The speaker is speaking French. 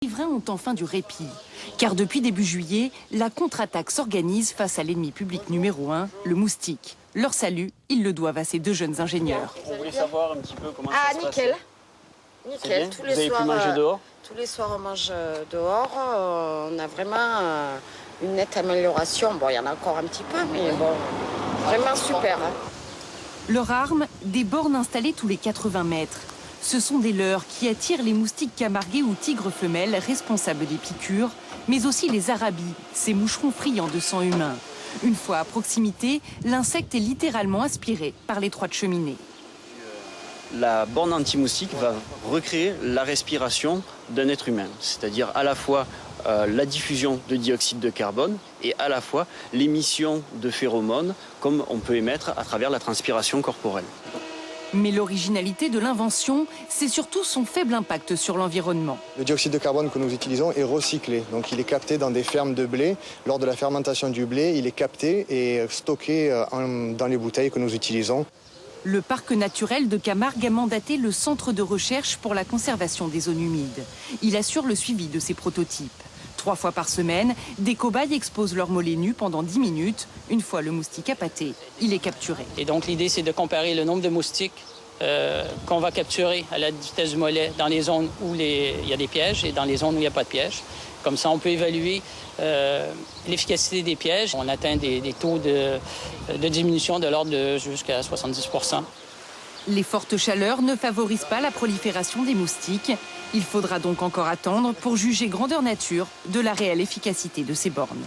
Les riverains ont enfin du répit, car depuis début juillet, la contre-attaque s'organise face à l'ennemi public numéro 1, le moustique. Leur salut, ils le doivent à ces deux jeunes ingénieurs. On voulait savoir un petit peu comment ça se passe. Nickel. Tous les soirs, pu manger dehors? Tous les soirs, on mange dehors. On a vraiment une nette amélioration. Bon, il y en a encore un petit peu, mais bon, vraiment super. Hein. Leur arme, des bornes installées tous les 80 mètres. Ce sont des leurres qui attirent les moustiques camarguais ou tigres femelles responsables des piqûres, mais aussi les arabies, ces moucherons friands de sang humain. Une fois à proximité, l'insecte est littéralement aspiré par l'étroite cheminée. La borne anti-moustique va recréer la respiration d'un être humain, c'est-à-dire à la fois la diffusion de dioxyde de carbone et à la fois l'émission de phéromones comme on peut émettre à travers la transpiration corporelle. Mais l'originalité de l'invention, c'est surtout son faible impact sur l'environnement. Le dioxyde de carbone que nous utilisons est recyclé, donc il est capté dans des fermes de blé. Lors de la fermentation du blé, il est capté et stocké dans les bouteilles que nous utilisons. Le parc naturel de Camargue a mandaté le Centre de recherche pour la conservation des zones humides. Il assure le suivi de ces prototypes. 3 fois par semaine, des cobayes exposent leurs mollets nus pendant 10 minutes. Une fois le moustique appâté, il est capturé. Et donc l'idée, c'est de comparer le nombre de moustiques qu'on va capturer à la vitesse du mollet dans les zones où il y a des pièges et dans les zones où il n'y a pas de pièges. Comme ça, on peut évaluer l'efficacité des pièges. On atteint des taux de diminution de l'ordre de jusqu'à 70%. Les fortes chaleurs ne favorisent pas la prolifération des moustiques. Il faudra donc encore attendre pour juger grandeur nature de la réelle efficacité de ces bornes.